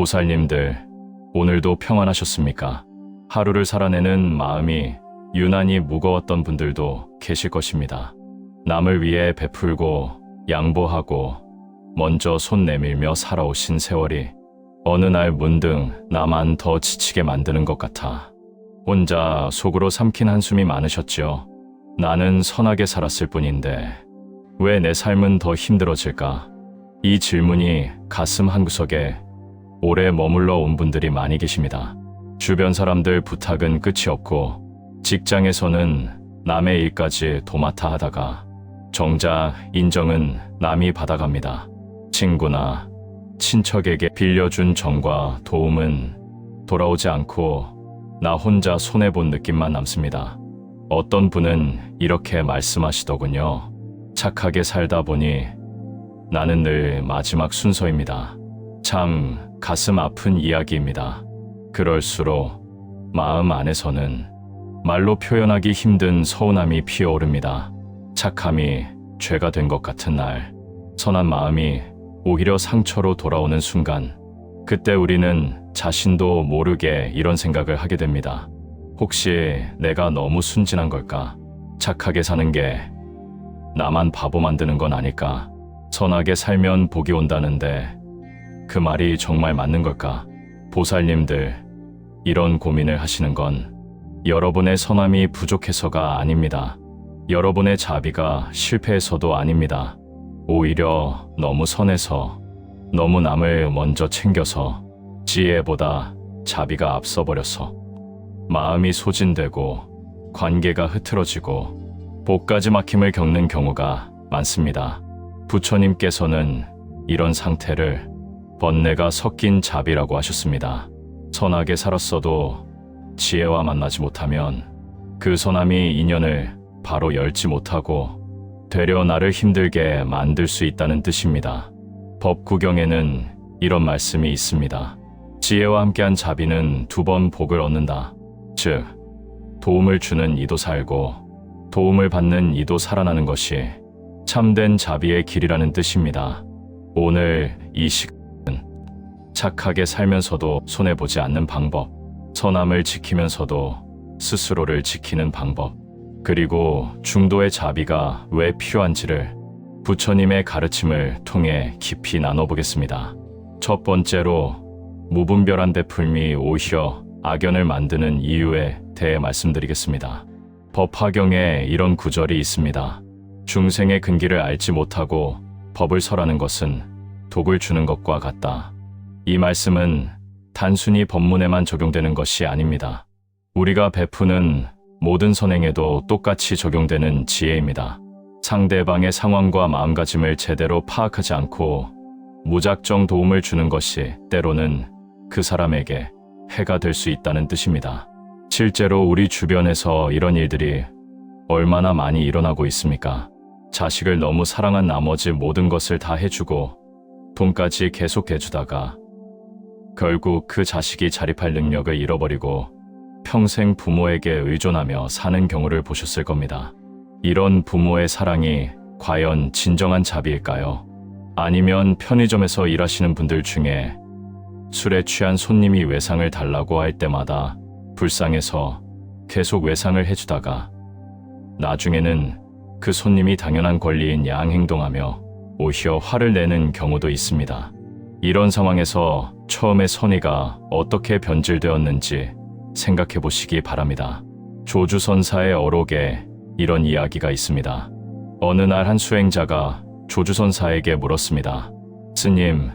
보살님들, 오늘도 평안하셨습니까? 하루를 살아내는 마음이 유난히 무거웠던 분들도 계실 것입니다. 남을 위해 베풀고 양보하고 먼저 손 내밀며 살아오신 세월이 어느 날 문득 나만 더 지치게 만드는 것 같아 혼자 속으로 삼킨 한숨이 많으셨지요. 나는 선하게 살았을 뿐인데 왜 내 삶은 더 힘들어질까? 이 질문이 가슴 한구석에 오래 머물러 온 분들이 많이 계십니다. 주변 사람들 부탁은 끝이 없고 직장에서는 남의 일까지 도맡아 하다가 정작 인정은 남이 받아갑니다. 친구나 친척에게 빌려준 정과 도움은 돌아오지 않고 나 혼자 손해본 느낌만 남습니다. 어떤 분은 이렇게 말씀하시더군요. 착하게 살다 보니 나는 늘 마지막 순서입니다. 참 가슴 아픈 이야기입니다. 그럴수록 마음 안에서는 말로 표현하기 힘든 서운함이 피어오릅니다. 착함이 죄가 된 것 같은 날, 선한 마음이 오히려 상처로 돌아오는 순간, 그때 우리는 자신도 모르게 이런 생각을 하게 됩니다. 혹시 내가 너무 순진한 걸까? 착하게 사는 게 나만 바보 만드는 건 아닐까? 선하게 살면 복이 온다는데 그 말이 정말 맞는 걸까? 보살님들, 이런 고민을 하시는 건 여러분의 선함이 부족해서가 아닙니다. 여러분의 자비가 실패해서도 아닙니다. 오히려 너무 선해서, 너무 남을 먼저 챙겨서, 지혜보다 자비가 앞서버려서 마음이 소진되고 관계가 흐트러지고 복까지 막힘을 겪는 경우가 많습니다. 부처님께서는 이런 상태를 번뇌가 섞인 자비라고 하셨습니다. 선하게 살았어도 지혜와 만나지 못하면 그 선함이 인연을 바로 열지 못하고 되려 나를 힘들게 만들 수 있다는 뜻입니다. 법구경에는 이런 말씀이 있습니다. 지혜와 함께한 자비는 2번 복을 얻는다. 즉, 도움을 주는 이도 살고 도움을 받는 이도 살아나는 것이 참된 자비의 길이라는 뜻입니다. 오늘 이 시간은 착하게 살면서도 손해보지 않는 방법, 선함을 지키면서도 스스로를 지키는 방법, 그리고 중도의 자비가 왜 필요한지를 부처님의 가르침을 통해 깊이 나눠보겠습니다. 첫 번째로, 무분별한 베풀미 오히려 악연을 만드는 이유에 대해 말씀드리겠습니다. 법화경에 이런 구절이 있습니다. 중생의 근기를 알지 못하고 법을 설하는 것은 독을 주는 것과 같다. 이 말씀은 단순히 법문에만 적용되는 것이 아닙니다. 우리가 베푸는 모든 선행에도 똑같이 적용되는 지혜입니다. 상대방의 상황과 마음가짐을 제대로 파악하지 않고 무작정 도움을 주는 것이 때로는 그 사람에게 해가 될 수 있다는 뜻입니다. 실제로 우리 주변에서 이런 일들이 얼마나 많이 일어나고 있습니까? 자식을 너무 사랑한 나머지 모든 것을 다 해주고 돈까지 계속 해주다가 결국 그 자식이 자립할 능력을 잃어버리고 평생 부모에게 의존하며 사는 경우를 보셨을 겁니다. 이런 부모의 사랑이 과연 진정한 자비일까요? 아니면 편의점에서 일하시는 분들 중에 술에 취한 손님이 외상을 달라고 할 때마다 불쌍해서 계속 외상을 해주다가 나중에는 그 손님이 당연한 권리인 양 행동하며 오히려 화를 내는 경우도 있습니다. 이런 상황에서 처음에 선의가 어떻게 변질되었는지 생각해 보시기 바랍니다. 조주선사의 어록에 이런 이야기가 있습니다. 어느 날 한 수행자가 조주선사에게 물었습니다. 스님,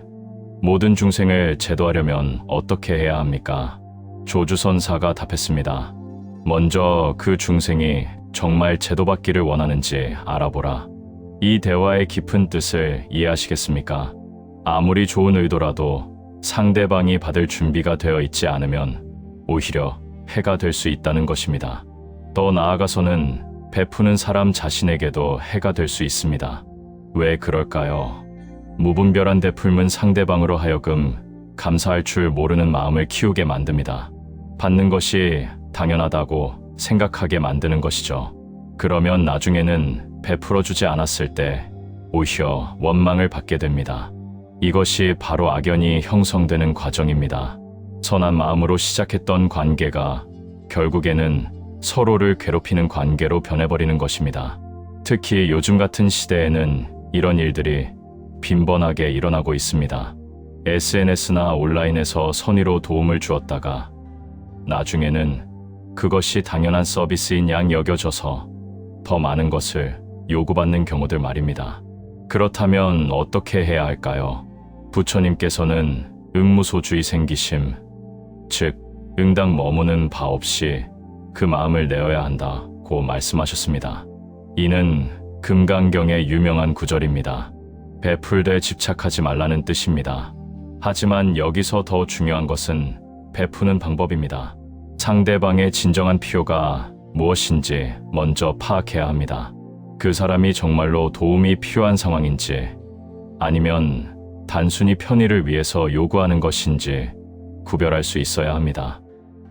모든 중생을 제도하려면 어떻게 해야 합니까? 조주선사가 답했습니다. 먼저 그 중생이 정말 제도받기를 원하는지 알아보라. 이 대화의 깊은 뜻을 이해하시겠습니까? 아무리 좋은 의도라도 상대방이 받을 준비가 되어 있지 않으면 오히려 해가 될 수 있다는 것입니다. 더 나아가서는 베푸는 사람 자신에게도 해가 될 수 있습니다. 왜 그럴까요? 무분별한 베풀문 상대방으로 하여금 감사할 줄 모르는 마음을 키우게 만듭니다. 받는 것이 당연하다고 생각하게 만드는 것이죠. 그러면 나중에는 베풀어주지 않았을 때 오히려 원망을 받게 됩니다. 이것이 바로 악연이 형성되는 과정입니다. 선한 마음으로 시작했던 관계가 결국에는 서로를 괴롭히는 관계로 변해버리는 것입니다. 특히 요즘 같은 시대에는 이런 일들이 빈번하게 일어나고 있습니다. SNS나 온라인에서 선의로 도움을 주었다가 나중에는 그것이 당연한 서비스인 양 여겨져서 더 많은 것을 요구받는 경우들 말입니다. 그렇다면 어떻게 해야 할까요? 부처님께서는 응무소주의 생기심, 즉 응당 머무는 바 없이 그 마음을 내어야 한다고 말씀하셨습니다. 이는 금강경의 유명한 구절입니다. 베풀되 집착하지 말라는 뜻입니다. 하지만 여기서 더 중요한 것은 베푸는 방법입니다. 상대방의 진정한 필요가 무엇인지 먼저 파악해야 합니다. 그 사람이 정말로 도움이 필요한 상황인지 아니면 단순히 편의를 위해서 요구하는 것인지 구별할 수 있어야 합니다.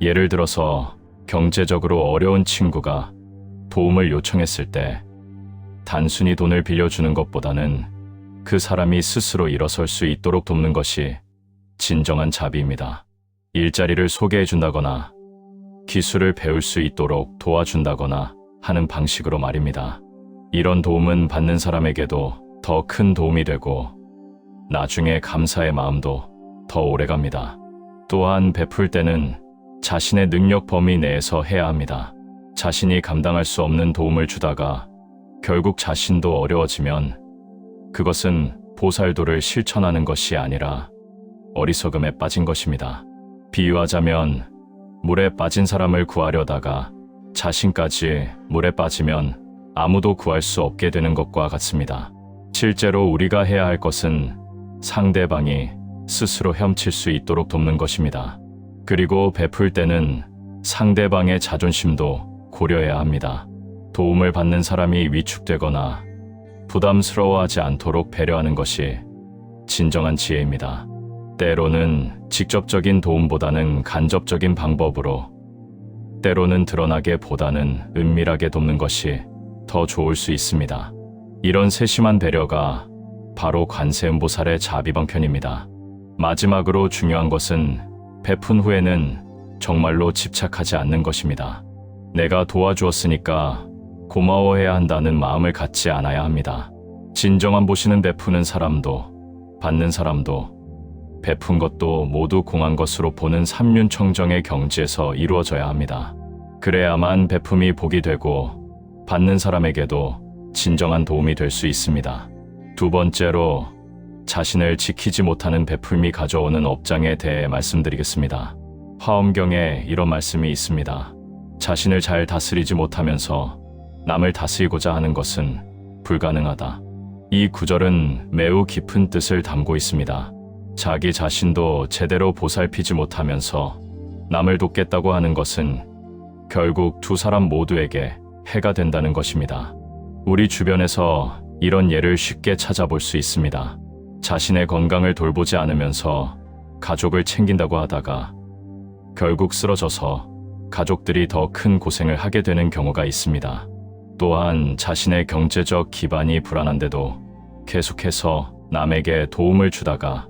예를 들어서 경제적으로 어려운 친구가 도움을 요청했을 때 단순히 돈을 빌려주는 것보다는 그 사람이 스스로 일어설 수 있도록 돕는 것이 진정한 자비입니다. 일자리를 소개해준다거나 기술을 배울 수 있도록 도와준다거나 하는 방식으로 말입니다. 이런 도움은 받는 사람에게도 더 큰 도움이 되고 나중에 감사의 마음도 더 오래갑니다. 또한 베풀 때는 자신의 능력 범위 내에서 해야 합니다. 자신이 감당할 수 없는 도움을 주다가 결국 자신도 어려워지면 그것은 보살도를 실천하는 것이 아니라 어리석음에 빠진 것입니다. 비유하자면 물에 빠진 사람을 구하려다가 자신까지 물에 빠지면 아무도 구할 수 없게 되는 것과 같습니다. 실제로 우리가 해야 할 것은 상대방이 스스로 헤엄칠 수 있도록 돕는 것입니다. 그리고 베풀 때는 상대방의 자존심도 고려해야 합니다. 도움을 받는 사람이 위축되거나 부담스러워하지 않도록 배려하는 것이 진정한 지혜입니다. 때로는 직접적인 도움보다는 간접적인 방법으로, 때로는 드러나게 보다는 은밀하게 돕는 것이 더 좋을 수 있습니다. 이런 세심한 배려가 바로 관세음보살의 자비방편입니다. 마지막으로 중요한 것은 베푼 후에는 정말로 집착하지 않는 것입니다. 내가 도와주었으니까 고마워해야 한다는 마음을 갖지 않아야 합니다. 진정한 보시는 베푸는 사람도 받는 사람도 베푼 것도 모두 공한 것으로 보는 삼륜청정의 경지에서 이루어져야 합니다. 그래야만 베품이 복이 되고 받는 사람에게도 진정한 도움이 될 수 있습니다. 두 번째로 자신을 지키지 못하는 베풀미 가져오는 업장에 대해 말씀드리겠습니다. 화엄경에 이런 말씀이 있습니다. 자신을 잘 다스리지 못하면서 남을 다스리고자 하는 것은 불가능하다. 이 구절은 매우 깊은 뜻을 담고 있습니다. 자기 자신도 제대로 보살피지 못하면서 남을 돕겠다고 하는 것은 결국 두 사람 모두에게 해가 된다는 것입니다. 우리 주변에서 이런 예를 쉽게 찾아볼 수 있습니다. 자신의 건강을 돌보지 않으면서 가족을 챙긴다고 하다가 결국 쓰러져서 가족들이 더 큰 고생을 하게 되는 경우가 있습니다. 또한 자신의 경제적 기반이 불안한데도 계속해서 남에게 도움을 주다가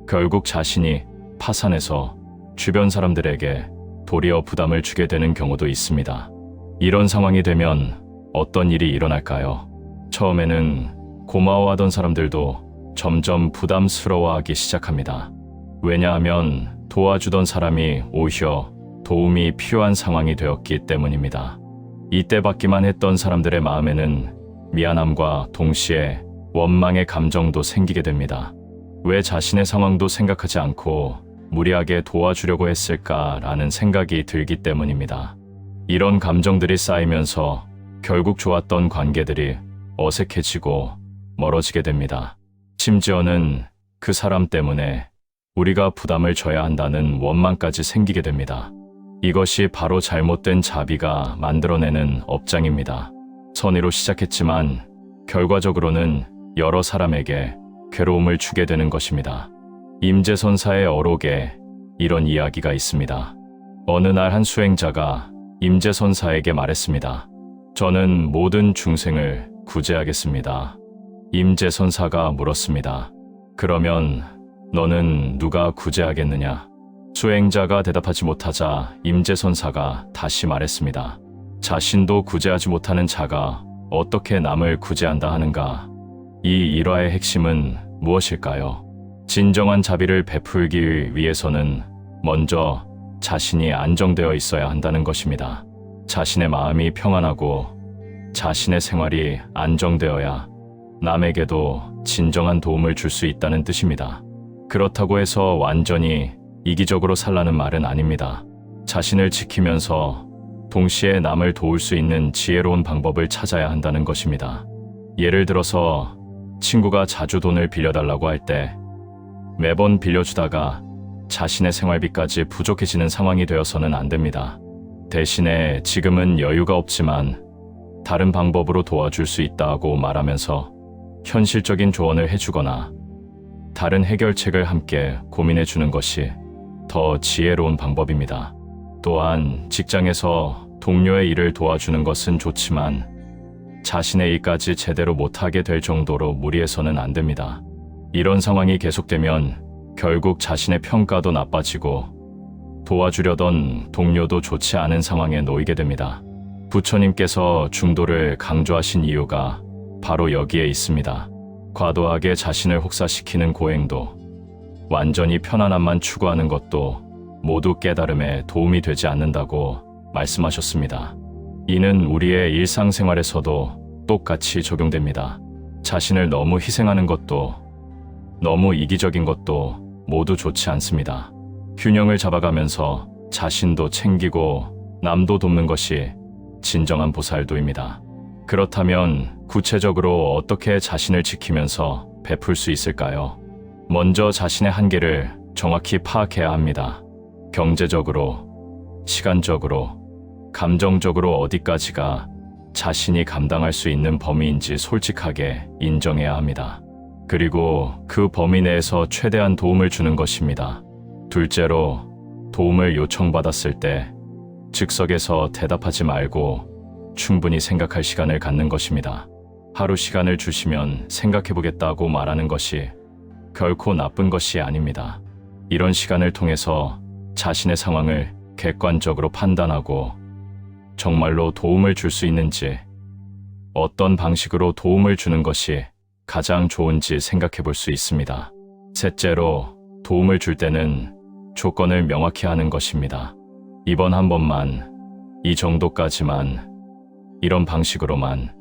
결국 자신이 파산해서 주변 사람들에게 도리어 부담을 주게 되는 경우도 있습니다. 이런 상황이 되면 어떤 일이 일어날까요? 처음에는 고마워하던 사람들도 점점 부담스러워하기 시작합니다. 왜냐하면 도와주던 사람이 오히려 도움이 필요한 상황이 되었기 때문입니다. 이때 받기만 했던 사람들의 마음에는 미안함과 동시에 원망의 감정도 생기게 됩니다. 왜 자신의 상황도 생각하지 않고 무리하게 도와주려고 했을까라는 생각이 들기 때문입니다. 이런 감정들이 쌓이면서 결국 좋았던 관계들이 어색해지고 멀어지게 됩니다. 심지어는 그 사람 때문에 우리가 부담을 져야 한다는 원망까지 생기게 됩니다. 이것이 바로 잘못된 자비가 만들어내는 업장입니다. 선의로 시작했지만 결과적으로는 여러 사람에게 괴로움을 주게 되는 것입니다. 임재선사의 어록에 이런 이야기가 있습니다. 어느 날 한 수행자가 임재선사에게 말했습니다. 저는 모든 중생을 구제하겠습니다. 임재선사가 물었습니다. 그러면 너는 누가 구제하겠느냐? 수행자가 대답하지 못하자 임재선사가 다시 말했습니다. 자신도 구제하지 못하는 자가 어떻게 남을 구제한다 하는가? 이 일화의 핵심은 무엇일까요? 진정한 자비를 베풀기 위해서는 먼저 자신이 안정되어 있어야 한다는 것입니다. 자신의 마음이 평안하고 자신의 생활이 안정되어야 남에게도 진정한 도움을 줄 수 있다는 뜻입니다. 그렇다고 해서 완전히 이기적으로 살라는 말은 아닙니다. 자신을 지키면서 동시에 남을 도울 수 있는 지혜로운 방법을 찾아야 한다는 것입니다. 예를 들어서 친구가 자주 돈을 빌려달라고 할 때 매번 빌려주다가 자신의 생활비까지 부족해지는 상황이 되어서는 안 됩니다. 대신에 지금은 여유가 없지만 다른 방법으로 도와줄 수 있다고 말하면서 현실적인 조언을 해주거나 다른 해결책을 함께 고민해 주는 것이 더 지혜로운 방법입니다. 또한 직장에서 동료의 일을 도와주는 것은 좋지만 자신의 일까지 제대로 못하게 될 정도로 무리해서는 안 됩니다. 이런 상황이 계속되면 결국 자신의 평가도 나빠지고 도와주려던 동료도 좋지 않은 상황에 놓이게 됩니다. 부처님께서 중도를 강조하신 이유가 바로 여기에 있습니다. 과도하게 자신을 혹사시키는 고행도, 완전히 편안함만 추구하는 것도 모두 깨달음에 도움이 되지 않는다고 말씀하셨습니다. 이는 우리의 일상생활에서도 똑같이 적용됩니다. 자신을 너무 희생하는 것도, 너무 이기적인 것도 모두 좋지 않습니다. 균형을 잡아가면서 자신도 챙기고 남도 돕는 것이 진정한 보살도입니다. 그렇다면 구체적으로 어떻게 자신을 지키면서 베풀 수 있을까요? 먼저 자신의 한계를 정확히 파악해야 합니다. 경제적으로, 시간적으로, 감정적으로 어디까지가 자신이 감당할 수 있는 범위인지 솔직하게 인정해야 합니다. 그리고 그 범위 내에서 최대한 도움을 주는 것입니다. 둘째로, 도움을 요청받았을 때 즉석에서 대답하지 말고 충분히 생각할 시간을 갖는 것입니다. 하루 시간을 주시면 생각해보겠다고 말하는 것이 결코 나쁜 것이 아닙니다. 이런 시간을 통해서 자신의 상황을 객관적으로 판단하고 정말로 도움을 줄 수 있는지, 어떤 방식으로 도움을 주는 것이 가장 좋은지 생각해 볼 수 있습니다. 셋째로, 도움을 줄 때는 조건을 명확히 하는 것입니다. 이번 한 번만, 이 정도까지만, 이런 방식으로만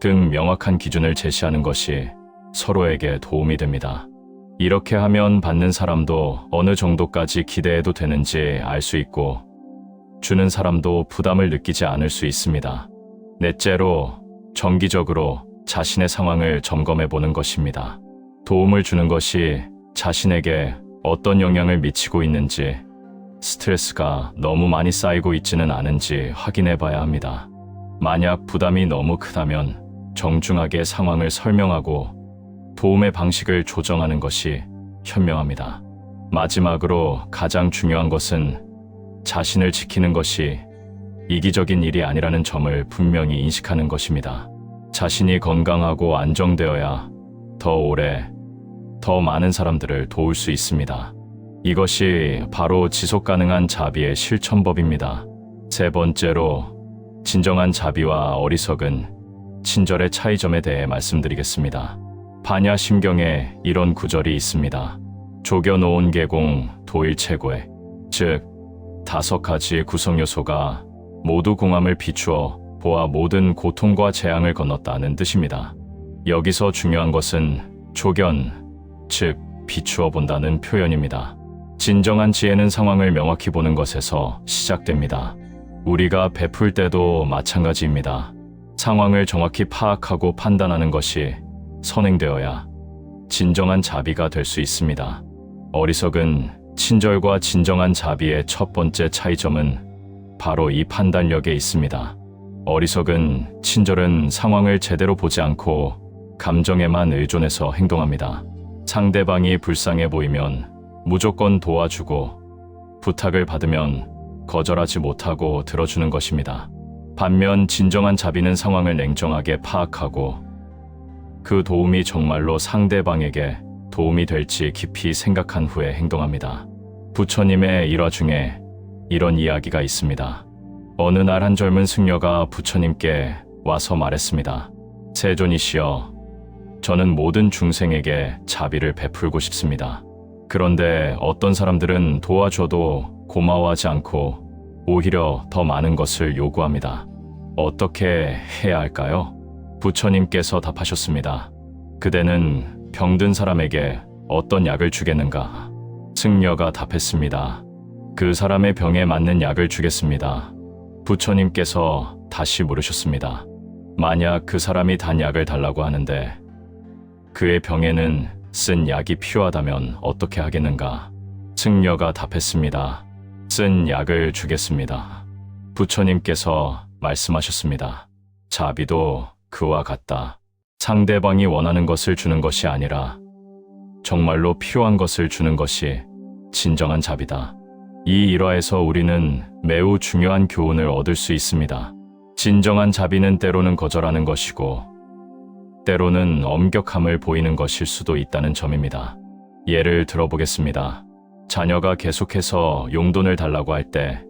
등 명확한 기준을 제시하는 것이 서로에게 도움이 됩니다. 이렇게 하면 받는 사람도 어느 정도까지 기대해도 되는지 알 수 있고 주는 사람도 부담을 느끼지 않을 수 있습니다. 넷째로, 정기적으로 자신의 상황을 점검해 보는 것입니다. 도움을 주는 것이 자신에게 어떤 영향을 미치고 있는지, 스트레스가 너무 많이 쌓이고 있지는 않은지 확인해 봐야 합니다. 만약 부담이 너무 크다면 정중하게 상황을 설명하고 도움의 방식을 조정하는 것이 현명합니다. 마지막으로 가장 중요한 것은 자신을 지키는 것이 이기적인 일이 아니라는 점을 분명히 인식하는 것입니다. 자신이 건강하고 안정되어야 더 오래, 더 많은 사람들을 도울 수 있습니다. 이것이 바로 지속 가능한 자비의 실천법입니다. 세 번째로, 진정한 자비와 어리석은 친절의 차이점에 대해 말씀드리겠습니다. 반야심경에 이런 구절이 있습니다. 조겨놓은 계공 도일체고에, 즉 5가지 구성요소가 모두 공함을 비추어 보아 모든 고통과 재앙을 건넜다는 뜻입니다. 여기서 중요한 것은 조견, 즉 비추어 본다는 표현입니다. 진정한 지혜는 상황을 명확히 보는 것에서 시작됩니다. 우리가 베풀 때도 마찬가지입니다. 상황을 정확히 파악하고 판단하는 것이 선행되어야 진정한 자비가 될 수 있습니다. 어리석은 친절과 진정한 자비의 첫 번째 차이점은 바로 이 판단력에 있습니다. 어리석은 친절은 상황을 제대로 보지 않고 감정에만 의존해서 행동합니다. 상대방이 불쌍해 보이면 무조건 도와주고 부탁을 받으면 거절하지 못하고 들어주는 것입니다. 반면 진정한 자비는 상황을 냉정하게 파악하고 그 도움이 정말로 상대방에게 도움이 될지 깊이 생각한 후에 행동합니다. 부처님의 일화 중에 이런 이야기가 있습니다. 어느 날 한 젊은 승려가 부처님께 와서 말했습니다. 세존이시여, 저는 모든 중생에게 자비를 베풀고 싶습니다. 그런데 어떤 사람들은 도와줘도 고마워하지 않고 오히려 더 많은 것을 요구합니다. 어떻게 해야 할까요? 부처님께서 답하셨습니다. 그대는 병든 사람에게 어떤 약을 주겠는가? 승려가 답했습니다. 그 사람의 병에 맞는 약을 주겠습니다. 부처님께서 다시 물으셨습니다. 만약 그 사람이 단 약을 달라고 하는데 그의 병에는 쓴 약이 필요하다면 어떻게 하겠는가? 승려가 답했습니다. 쓴 약을 주겠습니다. 부처님께서 말씀하셨습니다. 자비도 그와 같다. 상대방이 원하는 것을 주는 것이 아니라 정말로 필요한 것을 주는 것이 진정한 자비다. 이 일화에서 우리는 매우 중요한 교훈을 얻을 수 있습니다. 진정한 자비는 때로는 거절하는 것이고 때로는 엄격함을 보이는 것일 수도 있다는 점입니다. 예를 들어보겠습니다. 자녀가 계속해서 용돈을 달라고 할 때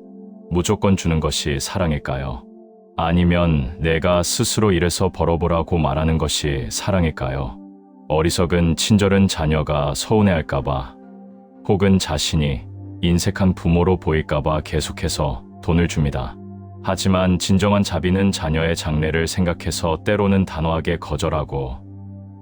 무조건 주는 것이 사랑일까요? 아니면 내가 스스로 일해서 벌어보라고 말하는 것이 사랑일까요? 어리석은 친절은 자녀가 서운해할까봐 혹은 자신이 인색한 부모로 보일까봐 계속해서 돈을 줍니다. 하지만 진정한 자비는 자녀의 장래를 생각해서 때로는 단호하게 거절하고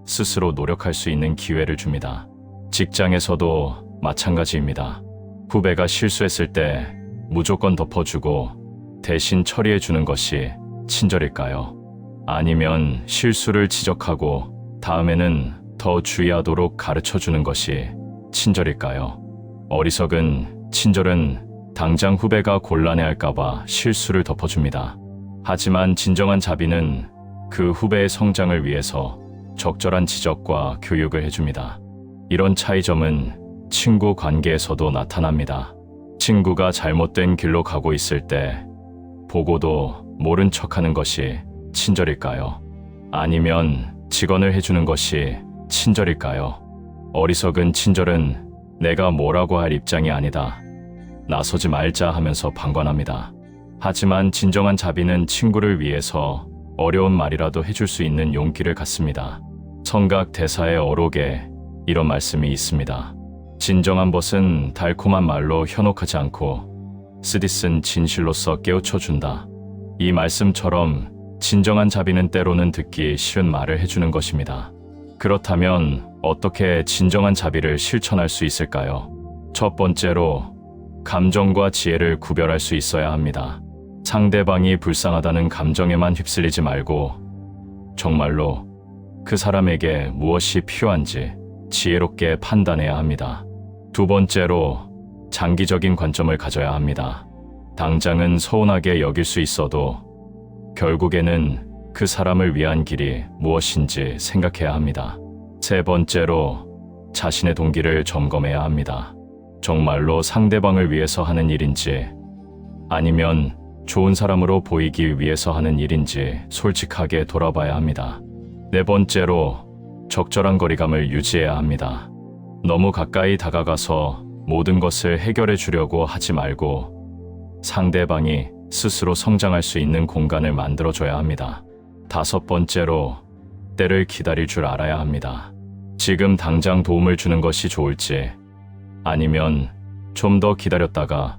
스스로 노력할 수 있는 기회를 줍니다. 직장에서도 마찬가지입니다. 후배가 실수했을 때 무조건 덮어주고 대신 처리해주는 것이 친절일까요? 아니면 실수를 지적하고 다음에는 더 주의하도록 가르쳐주는 것이 친절일까요? 어리석은 친절은 당장 후배가 곤란해할까봐 실수를 덮어줍니다. 하지만 진정한 자비는 그 후배의 성장을 위해서 적절한 지적과 교육을 해줍니다. 이런 차이점은 친구 관계에서도 나타납니다. 친구가 잘못된 길로 가고 있을 때 보고도 모른 척하는 것이 친절일까요? 아니면 직언을 해주는 것이 친절일까요? 어리석은 친절은 내가 뭐라고 할 입장이 아니다. 나서지 말자 하면서 방관합니다. 하지만 진정한 자비는 친구를 위해서 어려운 말이라도 해줄 수 있는 용기를 갖습니다. 성각 대사의 어록에 이런 말씀이 있습니다. 진정한 벗은 달콤한 말로 현혹하지 않고 쓰디쓴 진실로서 깨우쳐준다. 이 말씀처럼 진정한 자비는 때로는 듣기 쉬운 말을 해주는 것입니다. 그렇다면 어떻게 진정한 자비를 실천할 수 있을까요? 첫 번째로 감정과 지혜를 구별할 수 있어야 합니다. 상대방이 불쌍하다는 감정에만 휩쓸리지 말고 정말로 그 사람에게 무엇이 필요한지 지혜롭게 판단해야 합니다. 두 번째로 장기적인 관점을 가져야 합니다. 당장은 서운하게 여길 수 있어도 결국에는 그 사람을 위한 길이 무엇인지 생각해야 합니다. 세 번째로 자신의 동기를 점검해야 합니다. 정말로 상대방을 위해서 하는 일인지 아니면 좋은 사람으로 보이기 위해서 하는 일인지 솔직하게 돌아봐야 합니다. 네 번째로 적절한 거리감을 유지해야 합니다. 너무 가까이 다가가서 모든 것을 해결해 주려고 하지 말고 상대방이 스스로 성장할 수 있는 공간을 만들어줘야 합니다. 다섯 번째로 때를 기다릴 줄 알아야 합니다. 지금 당장 도움을 주는 것이 좋을지 아니면 좀 더 기다렸다가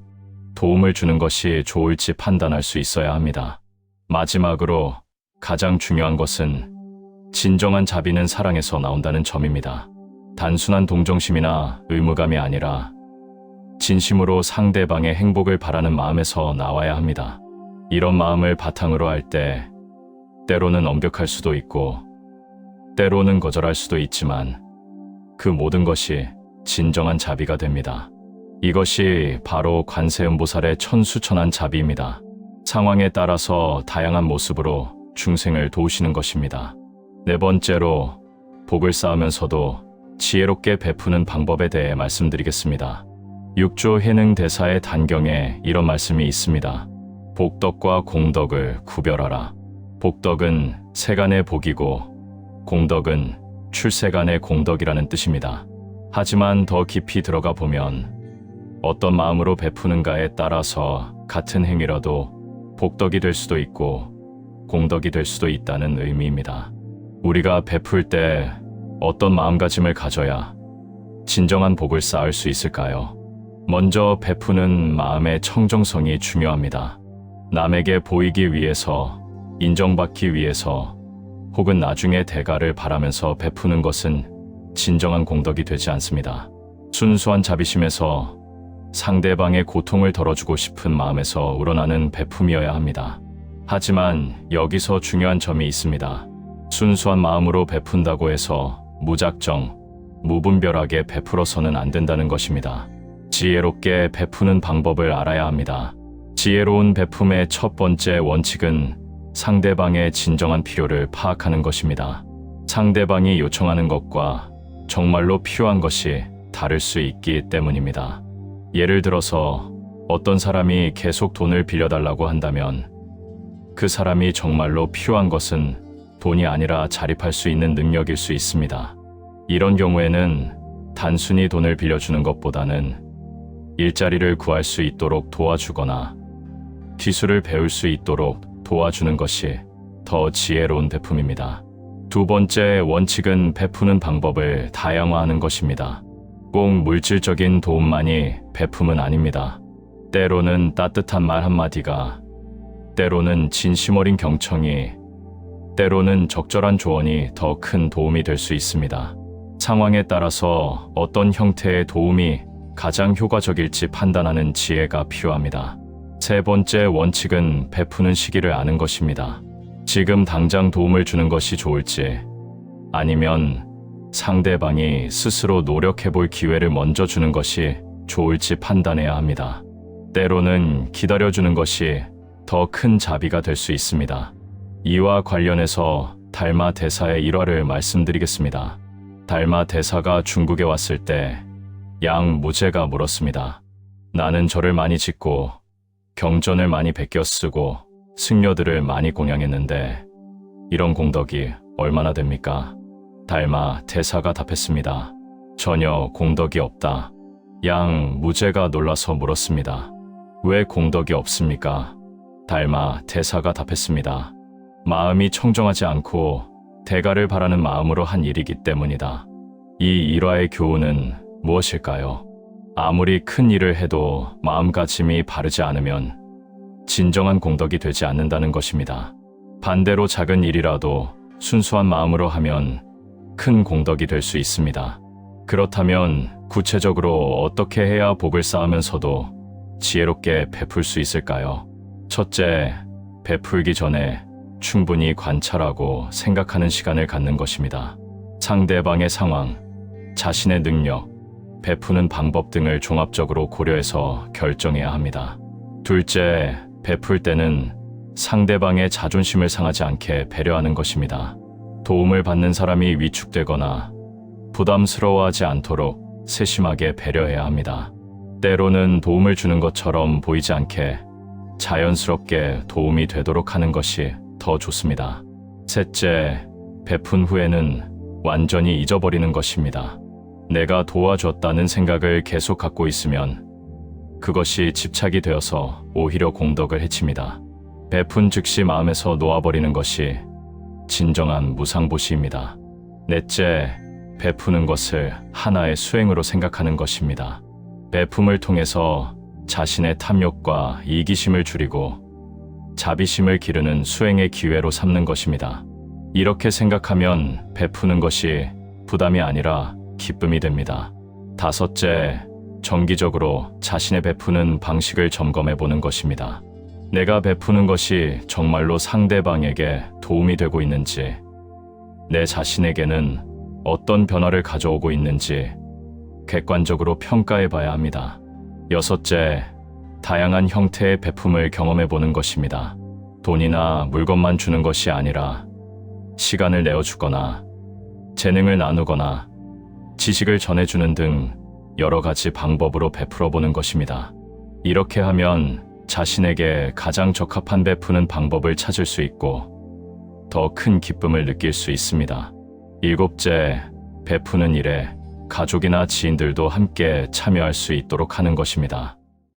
도움을 주는 것이 좋을지 판단할 수 있어야 합니다. 마지막으로 가장 중요한 것은 진정한 자비는 사랑에서 나온다는 점입니다. 단순한 동정심이나 의무감이 아니라 진심으로 상대방의 행복을 바라는 마음에서 나와야 합니다. 이런 마음을 바탕으로 할 때 때로는 엄격할 수도 있고 때로는 거절할 수도 있지만 그 모든 것이 진정한 자비가 됩니다. 이것이 바로 관세음보살의 천수천한 자비입니다. 상황에 따라서 다양한 모습으로 중생을 도우시는 것입니다. 네 번째로 복을 쌓으면서도 지혜롭게 베푸는 방법에 대해 말씀드리겠습니다. 6조 해능 대사의 단경에 이런 말씀이 있습니다. 복덕과 공덕을 구별하라. 복덕은 세간의 복이고 공덕은 출세간의 공덕이라는 뜻입니다. 하지만 더 깊이 들어가 보면 어떤 마음으로 베푸는가에 따라서 같은 행위라도 복덕이 될 수도 있고 공덕이 될 수도 있다는 의미입니다. 우리가 베풀 때 어떤 마음가짐을 가져야 진정한 복을 쌓을 수 있을까요? 먼저 베푸는 마음의 청정성이 중요합니다. 남에게 보이기 위해서, 인정받기 위해서, 혹은 나중에 대가를 바라면서 베푸는 것은 진정한 공덕이 되지 않습니다. 순수한 자비심에서 상대방의 고통을 덜어주고 싶은 마음에서 우러나는 베품이어야 합니다. 하지만 여기서 중요한 점이 있습니다. 순수한 마음으로 베푼다고 해서 무작정, 무분별하게 베풀어서는 안 된다는 것입니다. 지혜롭게 베푸는 방법을 알아야 합니다. 지혜로운 베품의 첫 번째 원칙은 상대방의 진정한 필요를 파악하는 것입니다. 상대방이 요청하는 것과 정말로 필요한 것이 다를 수 있기 때문입니다. 예를 들어서 어떤 사람이 계속 돈을 빌려달라고 한다면 그 사람이 정말로 필요한 것은 돈이 아니라 자립할 수 있는 능력일 수 있습니다. 이런 경우에는 단순히 돈을 빌려주는 것보다는 일자리를 구할 수 있도록 도와주거나 기술을 배울 수 있도록 도와주는 것이 더 지혜로운 베품입니다. 두 번째 원칙은 베푸는 방법을 다양화하는 것입니다. 꼭 물질적인 도움만이 베품은 아닙니다. 때로는 따뜻한 말 한마디가, 때로는 진심 어린 경청이, 때로는 적절한 조언이 더 큰 도움이 될 수 있습니다. 상황에 따라서 어떤 형태의 도움이 가장 효과적일지 판단하는 지혜가 필요합니다. 세 번째 원칙은 베푸는 시기를 아는 것입니다. 지금 당장 도움을 주는 것이 좋을지, 아니면 상대방이 스스로 노력해볼 기회를 먼저 주는 것이 좋을지 판단해야 합니다. 때로는 기다려주는 것이 더 큰 자비가 될 수 있습니다. 이와 관련해서 달마 대사의 일화를 말씀드리겠습니다. 달마 대사가 중국에 왔을 때 양 무제가 물었습니다. 나는 절을 많이 짓고 경전을 많이 베껴 쓰고 승려들을 많이 공양했는데 이런 공덕이 얼마나 됩니까? 달마 대사가 답했습니다. 전혀 공덕이 없다. 양 무제가 놀라서 물었습니다. 왜 공덕이 없습니까? 달마 대사가 답했습니다. 마음이 청정하지 않고 대가를 바라는 마음으로 한 일이기 때문이다. 이 일화의 교훈은 무엇일까요? 아무리 큰 일을 해도 마음가짐이 바르지 않으면 진정한 공덕이 되지 않는다는 것입니다. 반대로 작은 일이라도 순수한 마음으로 하면 큰 공덕이 될 수 있습니다. 그렇다면 구체적으로 어떻게 해야 복을 쌓으면서도 지혜롭게 베풀 수 있을까요? 첫째, 베풀기 전에 충분히 관찰하고 생각하는 시간을 갖는 것입니다. 상대방의 상황, 자신의 능력, 베푸는 방법 등을 종합적으로 고려해서 결정해야 합니다. 둘째, 베풀 때는 상대방의 자존심을 상하지 않게 배려하는 것입니다. 도움을 받는 사람이 위축되거나 부담스러워하지 않도록 세심하게 배려해야 합니다. 때로는 도움을 주는 것처럼 보이지 않게 자연스럽게 도움이 되도록 하는 것이 더 좋습니다. 셋째, 베푼 후에는 완전히 잊어버리는 것입니다. 내가 도와줬다는 생각을 계속 갖고 있으면 그것이 집착이 되어서 오히려 공덕을 해칩니다. 베푼 즉시 마음에서 놓아버리는 것이 진정한 무상보시입니다. 넷째, 베푸는 것을 하나의 수행으로 생각하는 것입니다. 베품을 통해서 자신의 탐욕과 이기심을 줄이고 자비심을 기르는 수행의 기회로 삼는 것입니다. 이렇게 생각하면 베푸는 것이 부담이 아니라 기쁨이 됩니다. 다섯째, 정기적으로 자신의 베푸는 방식을 점검해 보는 것입니다. 내가 베푸는 것이 정말로 상대방에게 도움이 되고 있는지, 내 자신에게는 어떤 변화를 가져오고 있는지 객관적으로 평가해 봐야 합니다. 여섯째, 다양한 형태의 베품을 경험해 보는 것입니다. 돈이나 물건만 주는 것이 아니라 시간을 내어주거나 재능을 나누거나 지식을 전해주는 등 여러 가지 방법으로 베풀어 보는 것입니다. 이렇게 하면 자신에게 가장 적합한 베푸는 방법을 찾을 수 있고 더 큰 기쁨을 느낄 수 있습니다. 일곱째, 베푸는 일에 가족이나 지인들도 함께 참여할 수 있도록 하는 것입니다.